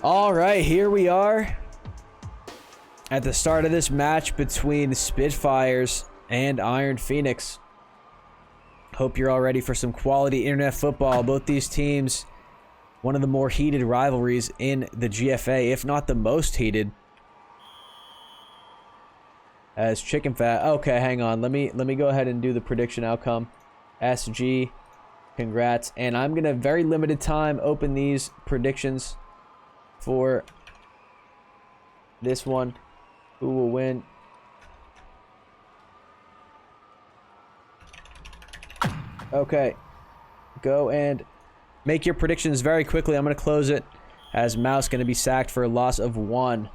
All right, here we are at the start of this match between Spitfires and Iron Phoenix. Hope you're all ready for some quality internet football. Both these teams, one of the more heated rivalries in the GFA, if not the most heated. As Chicken Fat. Okay, hang on. Let me go ahead and do the prediction outcome. SG, congrats. And I'm gonna very limited time open these predictions for this one. Who will win? Okay, go and make your predictions very quickly. I'm gonna close it as Mouse gonna be sacked for a loss of 1.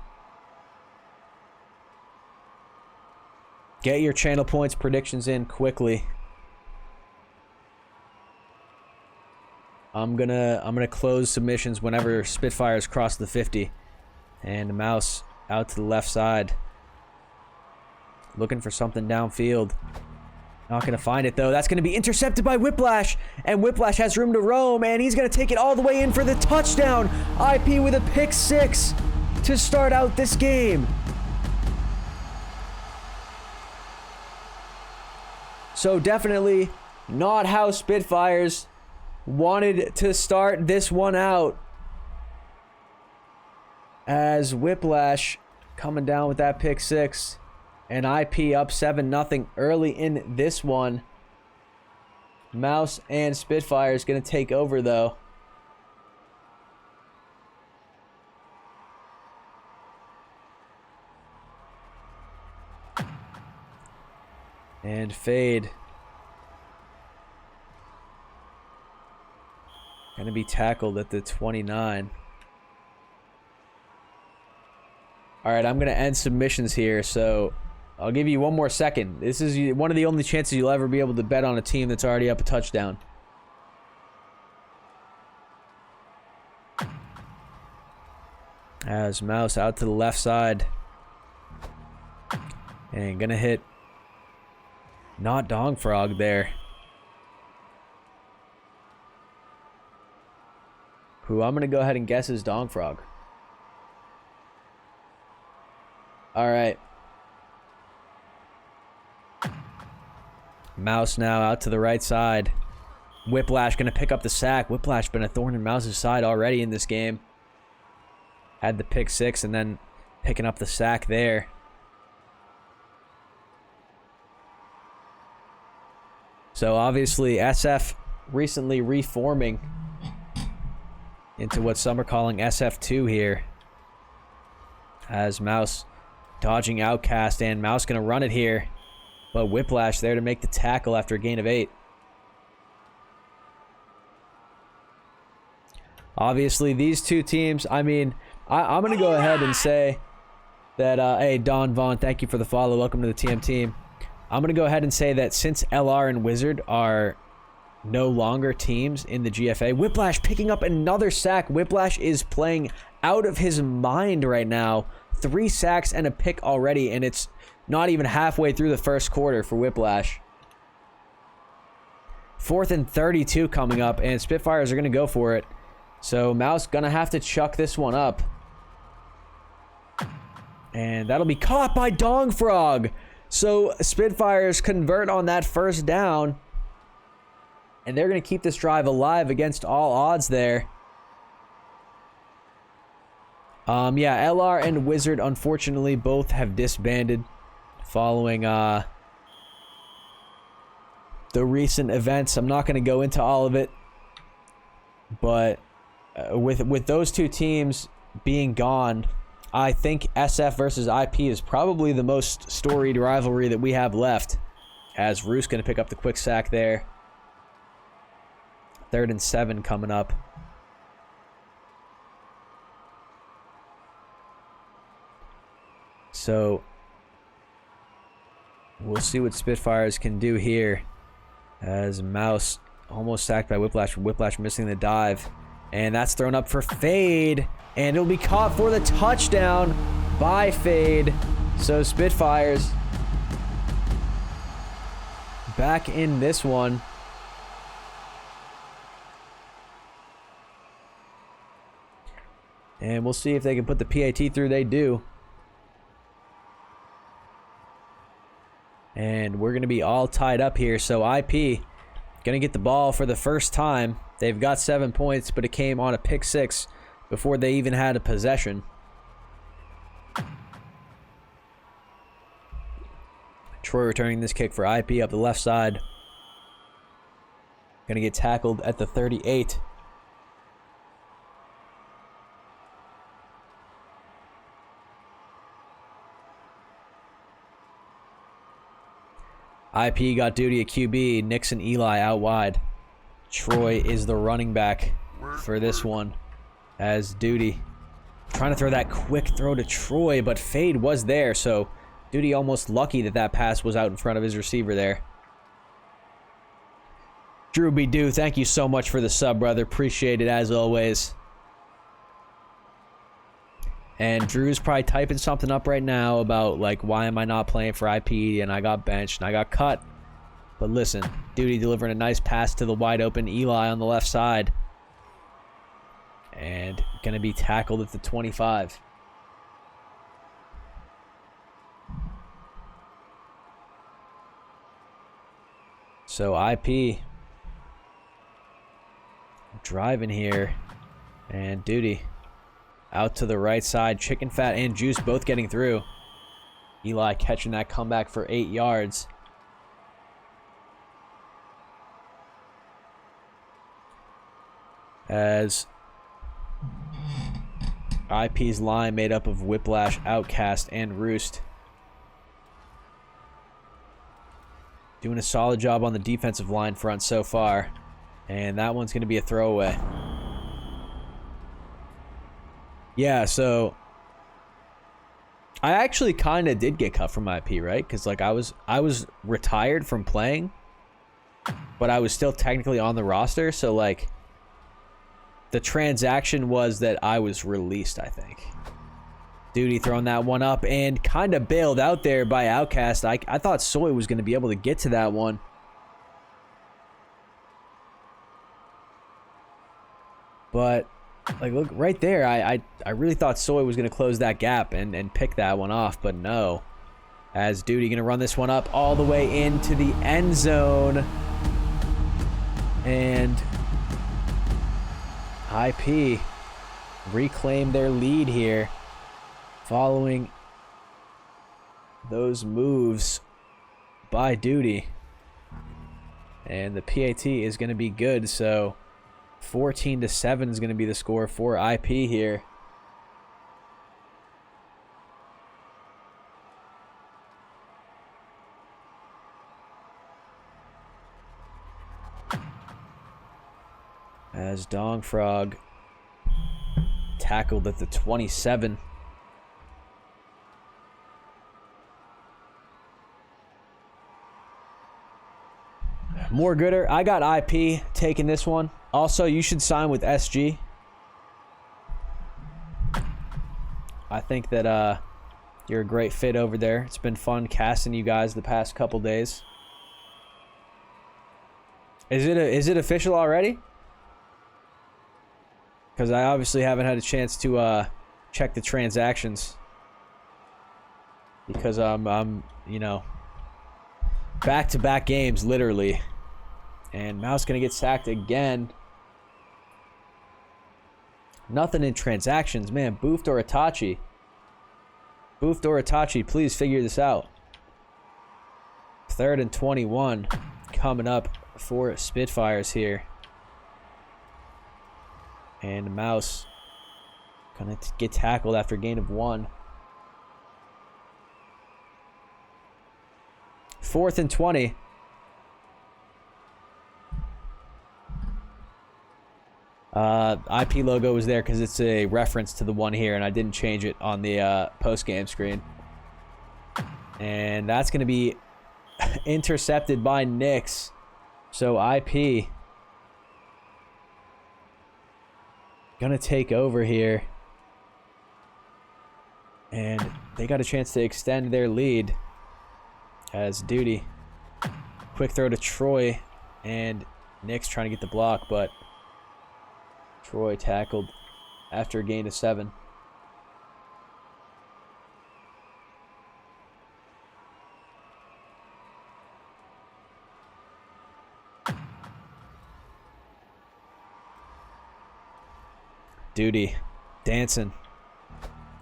Get your channel points predictions in quickly. I'm gonna close submissions whenever Spitfires cross the 50. And Mouse out to the left side. Looking for something downfield. Not gonna find it though. That's gonna be intercepted by Whiplash. And Whiplash has room to roam, and he's gonna take it all the way in for the touchdown. IP with a pick 6 to start out this game. So definitely not how Spitfires wanted to start this one out, as Whiplash coming down with that pick 6 and IP up 7-0 early in this one. Mouse and Spitfires gonna take over though. And Fade gonna be tackled at the 29. All right, I'm gonna end submissions here, so I'll give you one more second. This is one of the only chances you'll ever be able to bet on a team that's already up a touchdown. As Mouse out to the left side. And gonna hit not Dong Frog there. Who I'm gonna go ahead and guess is Dong Frog. Alright. Mouse now out to the right side. Whiplash gonna pick up the sack. Whiplash been a thorn in Mouse's side already in this game. Had the pick 6 and then picking up the sack there. So obviously SF recently reforming into what some are calling SF2 here. As Mouse dodging Outcast, and Mouse gonna run it here. But Whiplash there to make the tackle after a gain of 8. Obviously these two teams, I mean, I'm gonna go ahead and say that, hey Don Vaughn, thank you for the follow, welcome to the TM team. I'm gonna go ahead and say that since LR and Wizard are no longer teams in the GFA, Whiplash picking up another sack. Whiplash is playing out of his mind right now. 3 sacks and a pick already, and it's not even halfway through the first quarter for Whiplash. 4th and 32 coming up, and Spitfires are gonna go for it. So Mouse gonna have to chuck this one up. And that'll be caught by Dong Frog. So Spitfires convert on that first down. And they're going to keep this drive alive against all odds there. Yeah, LR and Wizard, unfortunately, both have disbanded following the recent events. I'm not going to go into all of it. But with those two teams being gone, I think SF versus IP is probably the most storied rivalry that we have left. As Roos going to pick up the quick sack there. 3rd and 7 coming up. So we'll see what Spitfires can do here. As Mouse almost sacked by Whiplash. Whiplash missing the dive. And that's thrown up for Fade. And it'll be caught for the touchdown by Fade. So Spitfires back in this one. And we'll see if they can put the PAT through. They do. And we're going to be all tied up here. So IP going to get the ball for the first time. They've got 7 points, but it came on a pick 6 before they even had a possession. Troy returning this kick for IP up the left side. Going to get tackled at the 38. IP got duty at QB. Nixon Eli out wide. Troy is the running back for this one as Duty. Trying to throw that quick throw to Troy, but Fade was there, so Duty almost lucky that that pass was out in front of his receiver there. Drew B. Do, thank you so much for the sub, brother. Appreciate it as always. And Drew's probably typing something up right now about, like, why am I not playing for IP and I got benched and I got cut. But listen, Duty delivering a nice pass to the wide open Eli on the left side. And going to be tackled at the 25. So IP driving here. And Duty out to the right side. Chicken Fat and Juice both getting through. Eli catching that comeback for 8 yards. As IP's line made up of Whiplash, Outcast, and Roost. Doing a solid job on the defensive line front so far. And that one's going to be a throwaway. Yeah, so I actually kind of did get cut from IP, right? Because like I was retired from playing, but I was still technically on the roster. So like the transaction was that I was released, I think. Duty throwing that one up and kind of bailed out there by Outcast. I thought Soy was going to be able to get to that one. But like, look right there. I really thought Soy was going to close that gap and pick that one off, but no. As Duty going to run this one up all the way into the end zone. And IP reclaim their lead here following those moves by Duty. And the PAT is going to be good, so 14-7 is going to be the score for IP here. As Dong Frog tackled at the 27. More gooder. I got IP taking this one. Also, you should sign with SG. I think that you're a great fit over there. It's been fun casting you guys the past couple days. Is it official already? Because I obviously haven't had a chance to check the transactions. Because I'm you know, back-to-back games, literally. And Mouse gonna get sacked again. Nothing in transactions, man. Boofed or Itachi. Boofed or Itachi, please figure this out. 3rd and 21 coming up for Spitfires here. And Mouse gonna get tackled after a gain of 1. 4th and 20. IP logo was there because it's a reference to the one here, and I didn't change it on the post-game screen. And that's going to be intercepted by Nix. So IP going to take over here. And they got a chance to extend their lead as Duty. Quick throw to Troy, and Nix trying to get the block, but Troy tackled after a gain of 7. Duty dancing,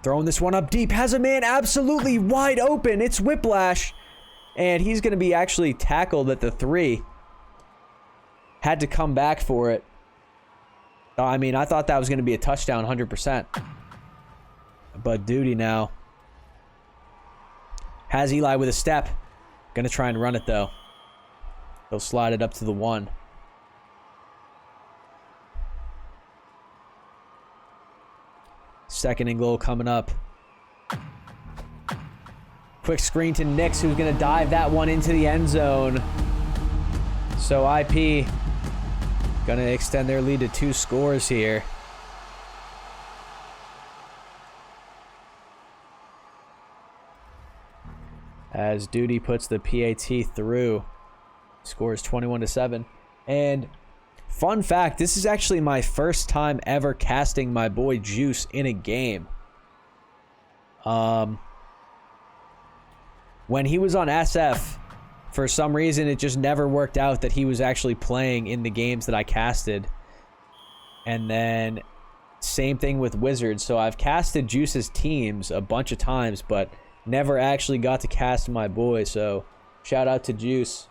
throwing this one up deep, has a man absolutely wide open. It's Whiplash, and he's going to be actually tackled at the 3. Had to come back for it. I mean, I thought that was going to be a touchdown 100%. But Duty now has Eli with a step. Going to try and run it, though. He'll slide it up to the 1. Second and goal coming up. Quick screen to Nix, who's going to dive that one into the end zone. So IP going to extend their lead to 2 scores here. As Duty puts the PAT through. Scores 21-7. And fun fact, this is actually my first time ever casting my boy Juice in a game. When he was on SF, for some reason it just never worked out that he was actually playing in the games that I casted. And then same thing with Wizards. So I've casted Juice's teams a bunch of times, but never actually got to cast my boy. So shout out to Juice.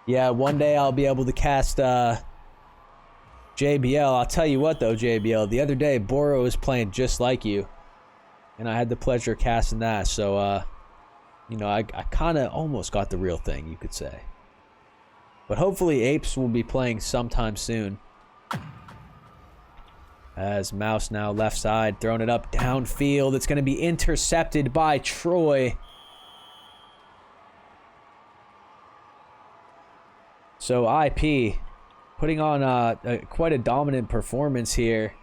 Yeah, one day I'll be able to cast JBL. I'll tell you what though, JBL, the other day Boro was playing just like you, and I had the pleasure of casting that. So you know, I kind of almost got the real thing, you could say. But hopefully Apes will be playing sometime soon. As Mouse now left side, throwing it up downfield. It's going to be intercepted by Troy. So IP putting on quite a dominant performance here.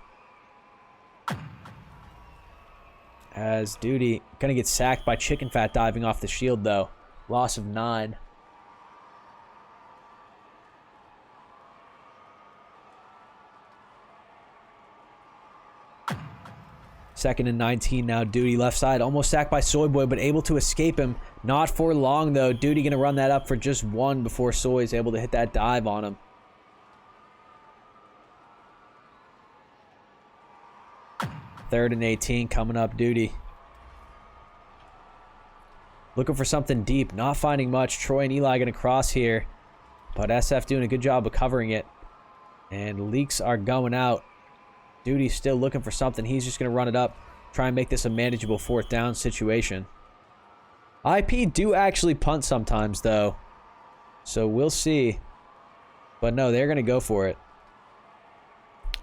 As Duty going to get sacked by Chicken Fat diving off the shield, though. Loss of 9. Second and 19 now. Duty left side. Almost sacked by Soy Boy, but able to escape him. Not for long, though. Duty going to run that up for just 1 before Soy is able to hit that dive on him. Third and 18 coming up. Duty looking for something deep. Not finding much. Troy and Eli going to cross here. But SF doing a good job of covering it. And leaks are going out. Duty's still looking for something. He's just going to run it up. Try and make this a manageable 4th down situation. IP do actually punt sometimes, though. So we'll see. But no, they're going to go for it.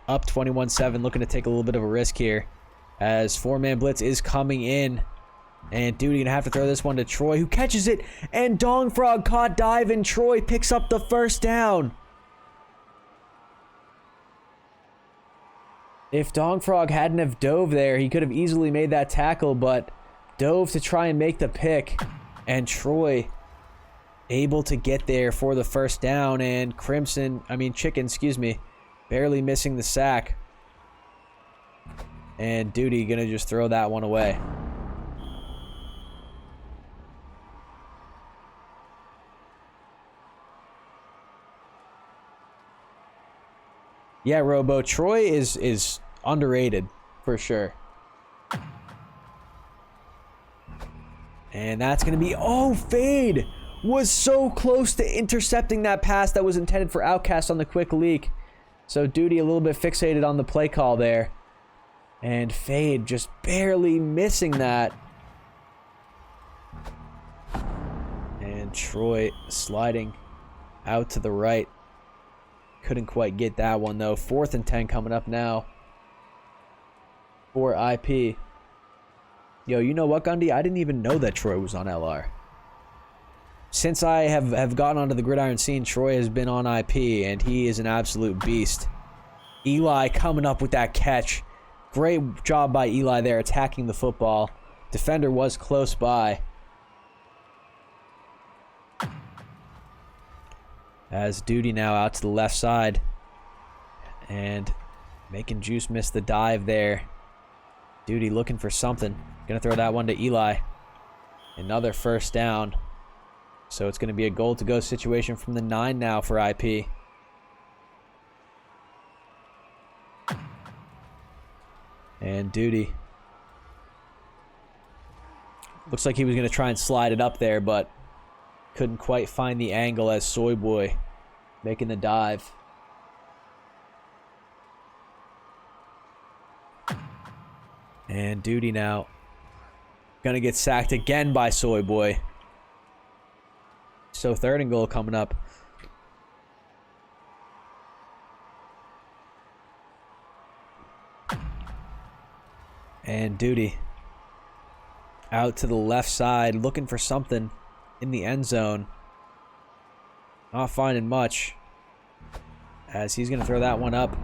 Up 21-7. Looking to take a little bit of a risk here. As 4-man blitz is coming in. And Duty going to have to throw this one to Troy, who catches it. And Dong Frog caught diving. Troy picks up the 1st down. If Dong Frog hadn't have dove there, he could have easily made that tackle, but dove to try and make the pick. And Troy able to get there for the 1st down. And Chicken, excuse me, barely missing the sack. And Duty going to just throw that one away. Yeah, Robo, Troy is underrated for sure. And that's going to be... Oh, Fade was so close to intercepting that pass that was intended for Outcast on the quick leak. So Duty a little bit fixated on the play call there. And Fade just barely missing that. And Troy sliding out to the right. Couldn't quite get that one, though. 4th and 10 coming up now for IP. Yo, you know what, Gundy? I didn't even know that Troy was on LR. Since I have gotten onto the gridiron scene, Troy has been on IP, and he is an absolute beast. Eli coming up with that catch. Great job by Eli there, attacking the football. Defender was close by. As Duty now out to the left side. And Making Juice miss the dive there. Duty looking for something. Gonna throw that one to Eli. Another first down. So it's gonna be a goal to go situation from the 9 now for IP. And Duty. Looks like he was gonna try and slide it up there, but couldn't quite find the angle as Soy Boy making the dive. And Duty now gonna get sacked again by Soy Boy. So 3rd and goal coming up. And Duty out to the left side looking for something in the end zone. Not finding much, as he's gonna throw that one up.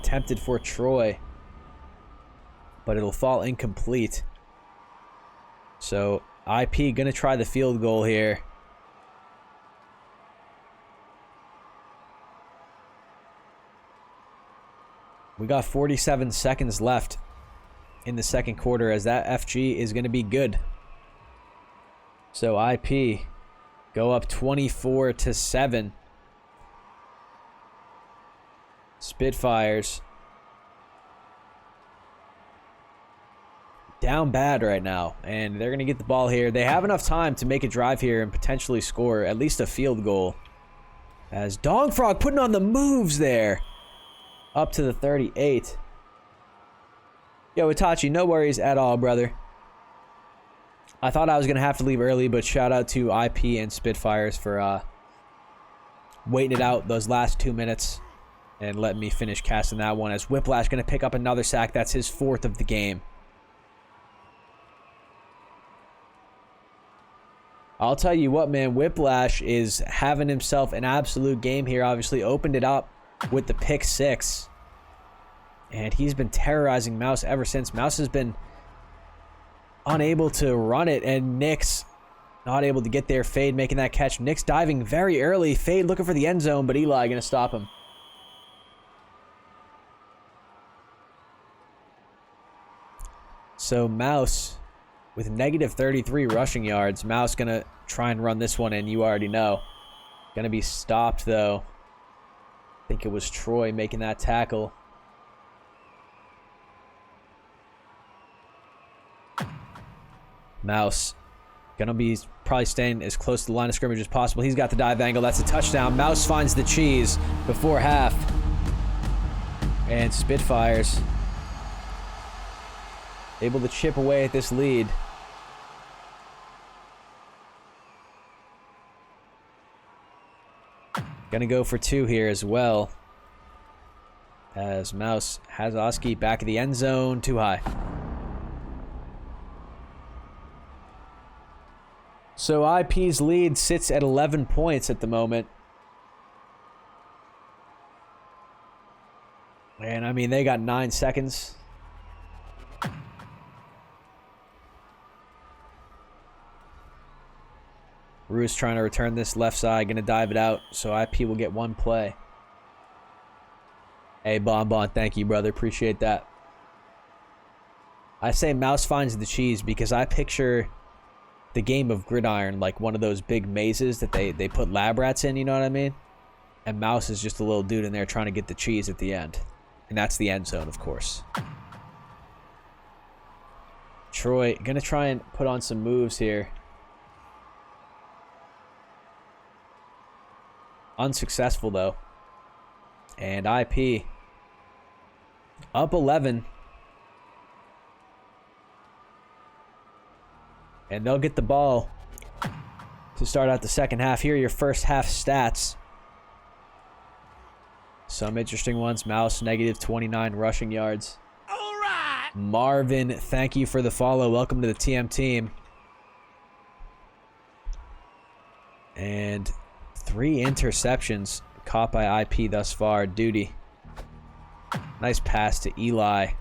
Tempted for Troy, but it'll fall incomplete. So IP gonna try the field goal here. We got 47 seconds left in the second quarter, as that FG is gonna be good. So IP go up 24-7. Spitfires down bad right now, and they're gonna get the ball here. They have enough time to make a drive here and potentially score at least a field goal, as Dogfrog putting on the moves there up to the 38. Yo, Itachi, no worries at all, brother. I thought I was gonna have to leave early, but shout out to IP and Spitfires for waiting it out those last 2 minutes and letting me finish casting that one, as Whiplash gonna pick up another sack. That's his 4th of the game. I'll tell you what, man, Whiplash is having himself an absolute game here. Obviously opened it up with the pick 6, and he's been terrorizing Mouse ever since. Mouse has been unable to run it, and Nick's not able to get there. Fade making that catch. Nick's diving very early. Fade looking for the end zone, but Eli gonna stop him. So Mouse with negative 33 rushing yards. Mouse gonna try and run this one in. You already know. Gonna be stopped though. I think it was Troy making that tackle. Mouse gonna be probably staying as close to the line of scrimmage as possible. He's got the dive angle. That's a touchdown. Mouse finds the cheese before half. And Spitfires able to chip away at this lead. Gonna go for 2 here as well, as Mouse has Oski back of the end zone, too high. So IP's lead sits at 11 points at the moment. And I mean, they got 9 seconds. Roos trying to return this left side, gonna dive it out, so IP will get 1 play. Hey, Bonbon, thank you, brother. Appreciate that. I say Mouse finds the cheese because I picture the game of Gridiron like one of those big mazes that they put lab rats in, you know what I mean? And Mouse is just a little dude in there trying to get the cheese at the end. And that's the end zone, of course. Troy gonna try and put on some moves here. Unsuccessful though. And IP up 11. And they'll get the ball to start out the second half. Here are your first half stats. Some interesting ones. Mouse, negative 29 rushing yards. All right. Marvin, thank you for the follow. Welcome to the TM team. And 3 interceptions caught by IP thus far. Duty. Nice pass to Eli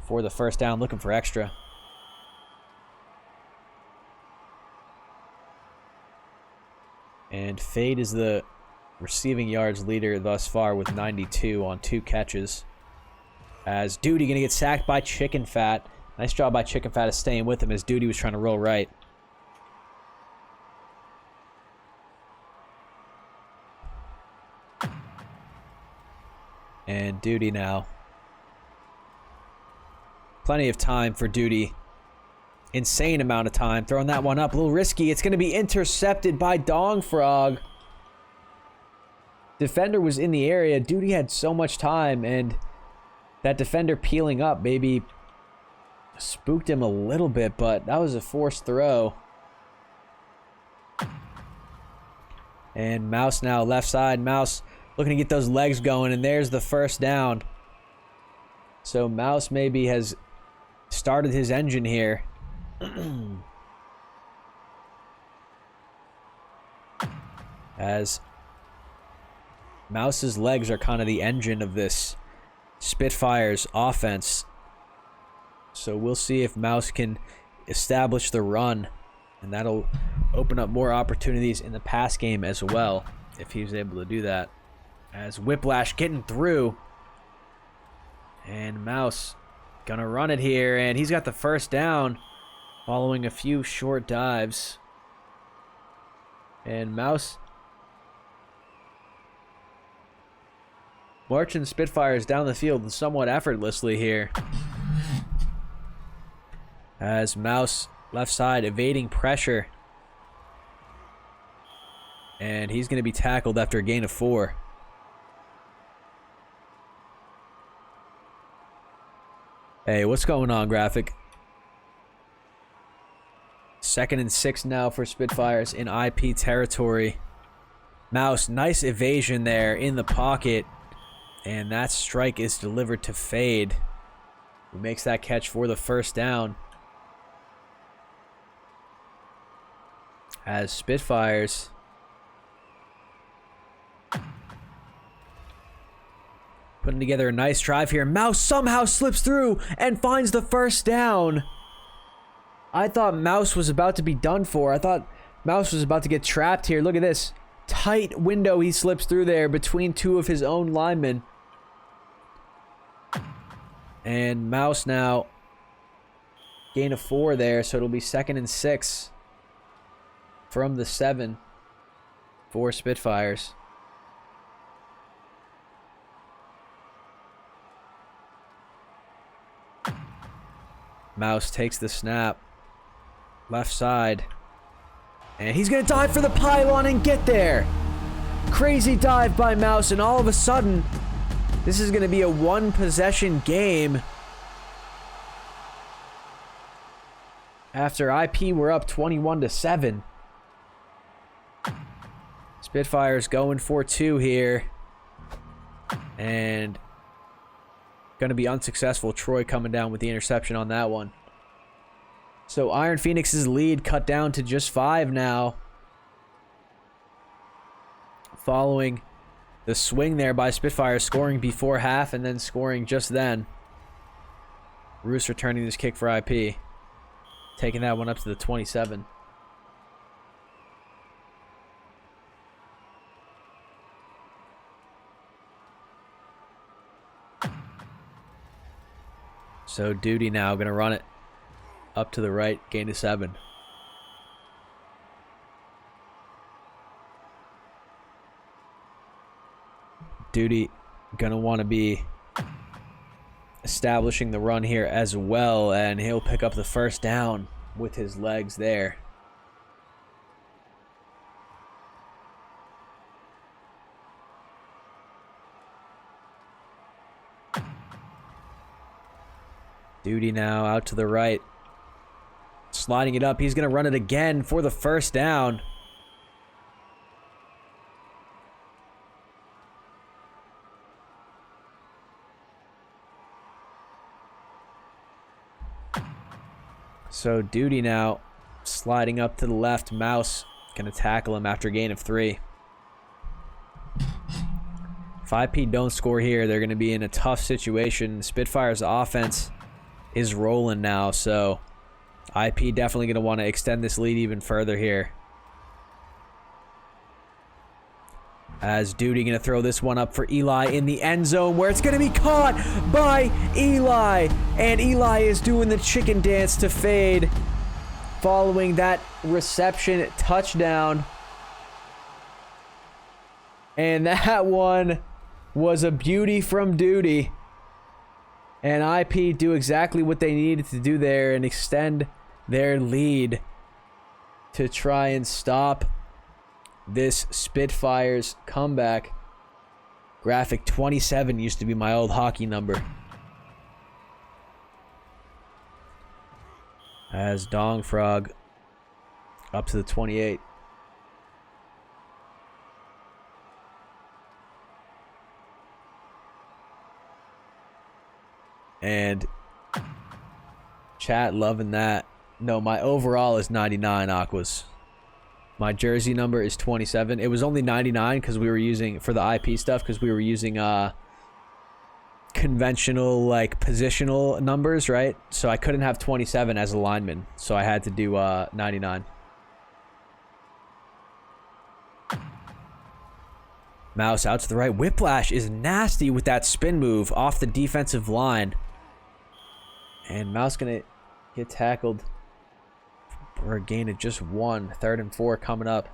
for the first down, looking for extra. And Fade is the receiving yards leader thus far with 92 on 2 catches. As Duty going to get sacked by Chicken Fat. Nice job by Chicken Fat of staying with him as Duty was trying to roll right. And Duty now. Plenty of time for Duty. Insane amount of time. Throwing that one up. A little risky. It's going to be intercepted by Dong Frog. Defender was in the area. Duty had so much time, and that defender peeling up maybe spooked him a little bit, but that was a forced throw. And Mouse now left side. Mouse looking to get those legs going, and there's the first down. So Mouse maybe has started his engine here. As Mouse's legs are kind of the engine of this Spitfires offense. So we'll see if Mouse can establish the run, and that'll open up more opportunities in the pass game as well, if he's able to do that. As Whiplash getting through, and Mouse gonna run it here, and he's got the first down following a few short dives. And Mouse marching Spitfires down the field somewhat effortlessly here. As Mouse left side evading pressure. And he's going to be tackled after a gain of 4. Hey, what's going on, Graphic? 2nd and 6 now for Spitfires in IP territory. Mouse, nice evasion there in the pocket. And that strike is delivered to Fade, who makes that catch for the first down. As Spitfires putting together a nice drive here. Mouse somehow slips through and finds the first down. I thought Mouse was about to be done for. I thought Mouse was about to get trapped here. Look at this. Tight window he slips through there between 2 of his own linemen. And Mouse now gain of 4 there, so it'll be 2nd and 6 from the 7 for Spitfires. Mouse takes the snap. Left side. And he's going to dive for the pylon and get there. Crazy dive by Mouse, and all of a sudden, this is going to be a 1-possession game. After IP were up 21-7. Spitfires going for 2 here. And going to be unsuccessful. Troy coming down with the interception on that one. So Iron Phoenix's lead cut down to just 5 now. Following the swing there by Spitfire, scoring before half and then scoring just then. Roos returning this kick for IP. Taking that one up to the 27. So Duty now going to run it up to the right, gain of 7. Duty gonna want to be establishing the run here as well, and he'll pick up the first down with his legs there. Duty now out to the right, sliding it up. He's gonna run it again for the first down. So Duty now sliding up to the left. Mouse going to tackle him after a gain of 3. If IP don't score here, they're going to be in a tough situation. Spitfire's offense is rolling now, so IP definitely going to want to extend this lead even further here. As Duty going to throw this one up for Eli in the end zone, where it's going to be caught by Eli. And Eli is doing the chicken dance to fade following that reception touchdown. And that one was a beauty from Duty. And IP do exactly what they needed to do there and extend their lead to try and stop this Spitfires comeback. Graphic 27 used to be my old hockey number. As Dong Frog up to the 28. And chat loving that. No, my overall is 99 Aquas. My jersey number is 27. It was only 99 because we were using, for the IP stuff, because we were using conventional, like, positional numbers, right? So I couldn't have 27 as a lineman. So I had to do 99. Mouse out to the right. Whiplash is nasty with that spin move off the defensive line. And Mouse gonna get tackled for a gain of just 1. 3rd and 4 coming up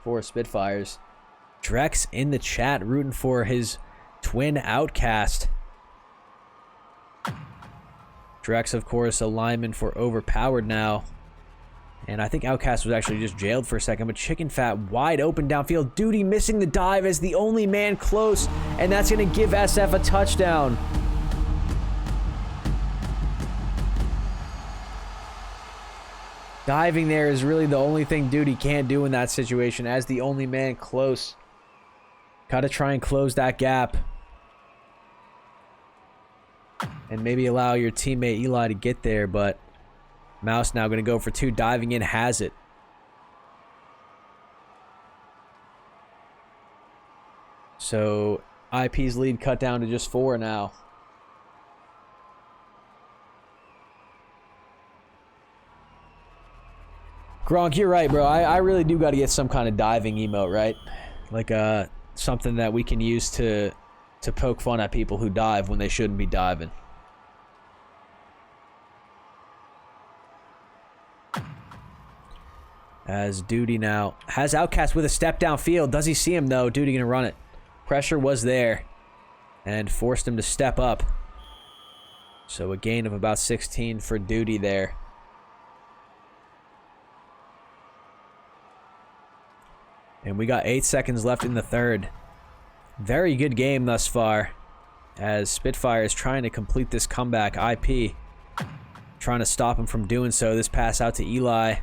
for Spitfires. Drex in the chat rooting for his twin Outcast. Drex, of course, a lineman for Overpowered now. And I think Outcast was actually just jailed for a second, but Chicken Fat wide open downfield. Duty missing the dive as the only man close, and that's going to give SF a touchdown. Diving there is really the only thing Duty can't do in that situation as the only man close. Got to try and close that gap. And maybe allow your teammate Eli to get there, but Mouse now going to go for 2. Diving in, has it. So IP's lead cut down to just 4 now. Gronk, you're right, bro. I really do got to get some kind of diving emote, right? Like something that we can use to poke fun at people who dive when they shouldn't be diving. As Duty now has Outcast with a step downfield. Does he see him, though? Duty going to run it. Pressure was there and forced him to step up. So a gain of about 16 for Duty there. And we got 8 seconds left in the 3rd. Very good game thus far. As Spitfire is trying to complete this comeback. IP trying to stop him from doing so. This pass out to Eli.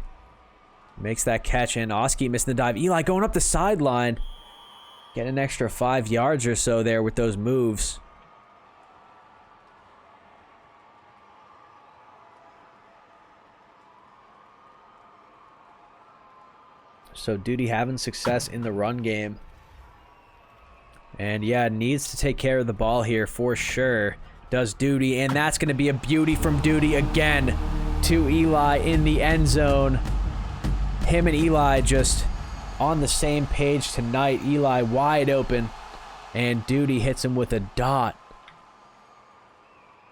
Makes that catch, and Oski missing the dive. Eli going up the sideline. Getting an extra 5 yards or so there with those moves. So Duty having success in the run game. And yeah, needs to take care of the ball here for sure. Does Duty, and that's going to be a beauty from Duty again to Eli in the end zone. Him and Eli just on the same page tonight. Eli wide open, and Duty hits him with a dot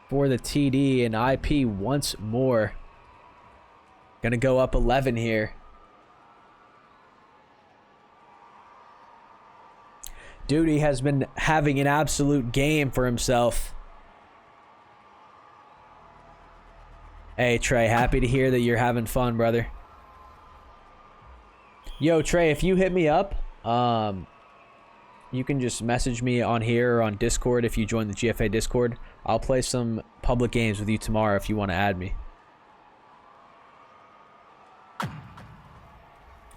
for the TD, and IP once more. Going to go up 11 here. Duty has been having an absolute game for himself. Hey, Trey, happy to hear that you're having fun, brother. Yo, Trey, if you hit me up, you can just message me on here or on Discord if you join the GFA Discord. I'll play some public games with you tomorrow if you want to add me.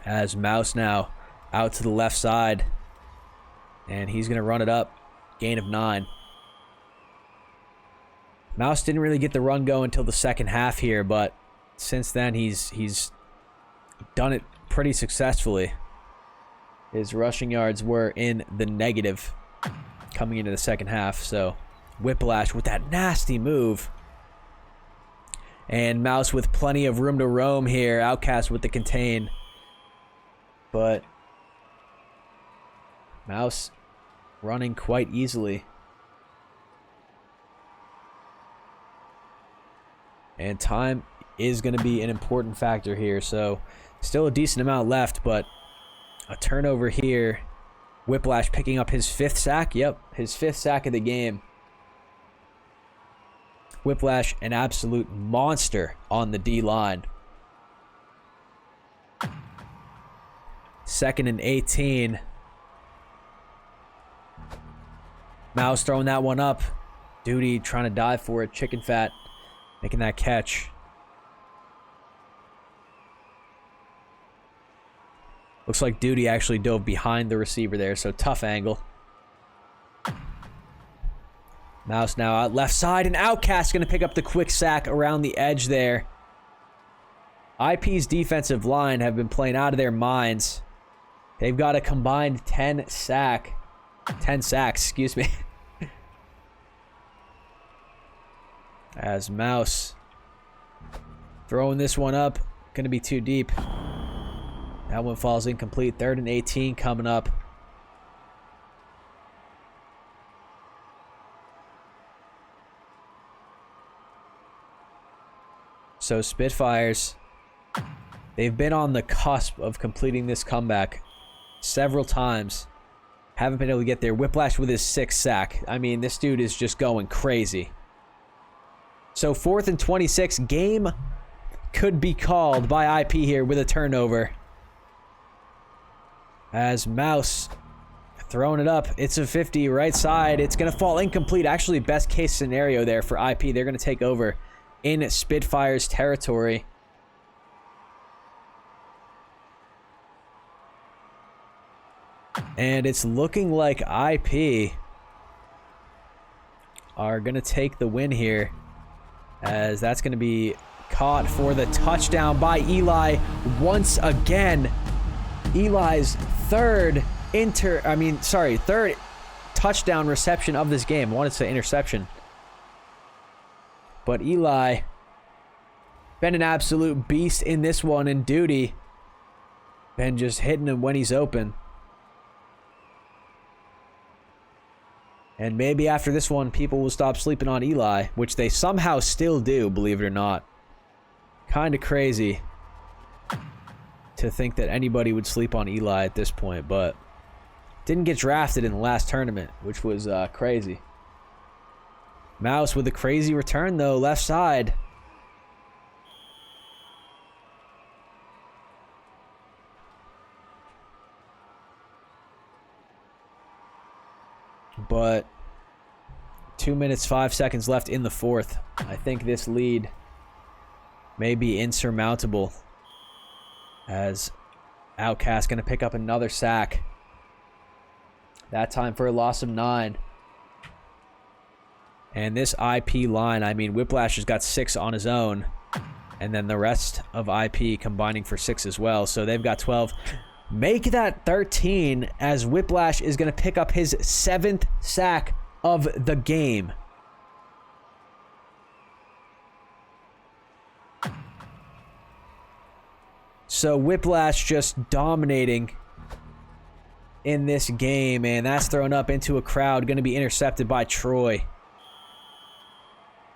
As Mouse now out to the left side. And he's going to run it up. Gain of 9. Mouse didn't really get the run going until the second half here, but since then he's done it pretty successfully. His rushing yards were in the negative coming into the second half, so Whiplash with that nasty move. And Mouse with plenty of room to roam here. Outcast with the contain. But Mouse running quite easily. And time is going to be an important factor here. So still a decent amount left, but a turnover here. Whiplash picking up his 5th sack. Yep, his 5th sack of the game. Whiplash, an absolute monster on the D-line. 2nd and 18. Mouse throwing that one up. Duty trying to dive for it. Chicken Fat making that catch. Looks like Duty actually dove behind the receiver there, so tough angle. Mouse now out left side, and Outcast going to pick up the quick sack around the edge there. IP's defensive line have been playing out of their minds. They've got a combined 10 sacks, excuse me. As Mouse throwing this one up, going to be too deep. That one falls incomplete. 3rd and 18 coming up. So Spitfires, they've been on the cusp of completing this comeback several times. Haven't been able to get there. Whiplash with his 6th sack. I mean, this dude is just going crazy. So 4th and 26. Game could be called by IP here with a turnover. As Mouse throwing it up. It's a 50 right side. It's going to fall incomplete. Actually, best case scenario there for IP. They're going to take over in Spitfires territory. And it's looking like IP are going to take the win here, as that's going to be caught for the touchdown by Eli once again. Eli's third touchdown reception of this game. I wanted to say interception. But Eli been an absolute beast in this one, in Duty. Been just hitting him when he's open. And maybe after this one, people will stop sleeping on Eli, which they somehow still do, believe it or not. Kind of crazy to think that anybody would sleep on Eli at this point, but didn't get drafted in the last tournament, which was crazy. Mouse with a crazy return, though, left side. But 2 minutes, 5 seconds left in the 4th. I think this lead may be insurmountable, as Outcast going to pick up another sack. That time for a loss of 9. And this IP line, I mean, Whiplash has got 6 on his own, and then the rest of IP combining for 6 as well. So they've got 12. Make that 13, as Whiplash is going to pick up his 7th sack of the game. So Whiplash just dominating in this game, and that's thrown up into a crowd, going to be intercepted by Troy.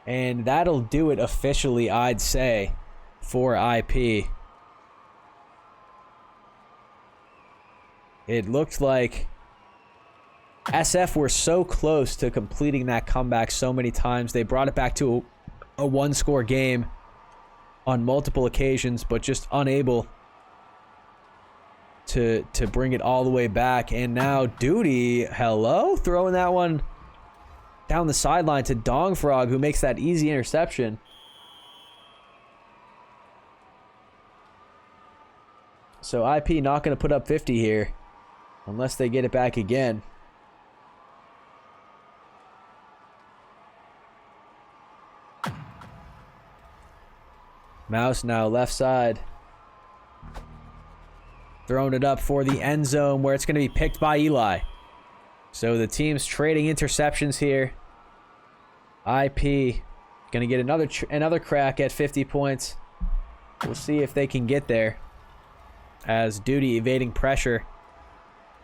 And that'll do it officially, I'd say, for IP. It looked like SF were so close to completing that comeback so many times. They brought it back to a one-score game on multiple occasions, but just unable to bring it all the way back. And now Duty, hello, throwing that one down the sideline to Dong Frog, who makes that easy interception. So IP not going to put up 50 here unless they get it back again. Mouse now left side. Throwing it up for the end zone, where it's going to be picked by Eli. So the team's trading interceptions here. IP going to get another crack at 50 points. We'll see if they can get there, as Duty evading pressure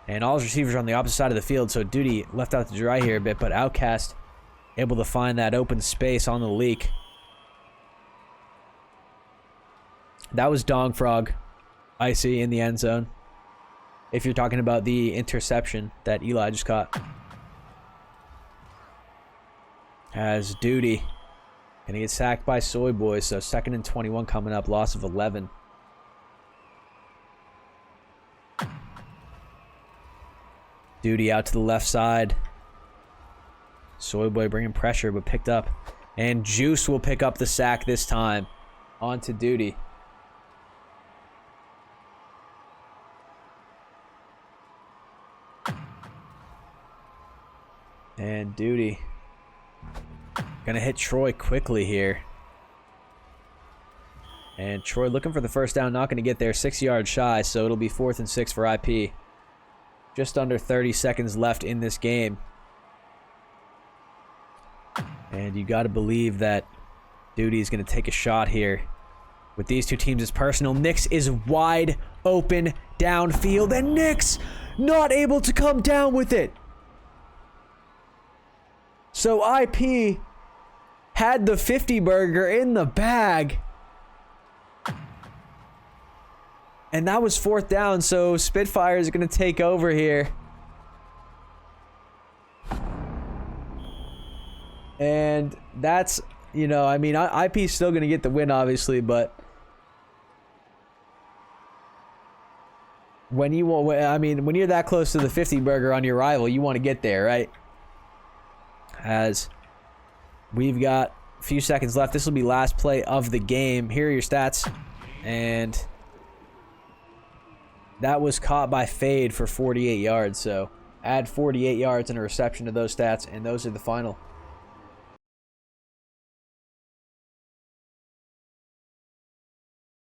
And all his receivers are on the opposite side of the field, so Duty left out to dry here a bit, but Outcast able to find that open space on the leak. That was Dong Frog, Icy in the end zone. If you're talking about the interception that Eli just caught. As Duty gonna get sacked by Soy Boys, so 2nd and 21 coming up, loss of 11. Duty out to the left side. Soy Boy bringing pressure, but picked up. And Juice will pick up the sack this time. On to Duty. And Duty gonna hit Troy quickly here. And Troy looking for the first down, not gonna get there. 6 yards shy, so it'll be 4th and 6 for IP. Just under 30 seconds left in this game. And you gotta believe that Duty is gonna take a shot here. With these two teams, it's personal. Nix is wide open downfield, and Nix not able to come down with it. So IP had the 50 burger in the bag. And that was 4th down, so Spitfires are going to take over here. And that's, you know, I mean, IP's still going to get the win, obviously, but when you want, I mean, when you're that close to the 50 burger on your rival, you want to get there, right? As we've got a few seconds left. This will be last play of the game. Here are your stats. And that was caught by Fade for 48 yards. So add 48 yards and a reception to those stats, and those are the final.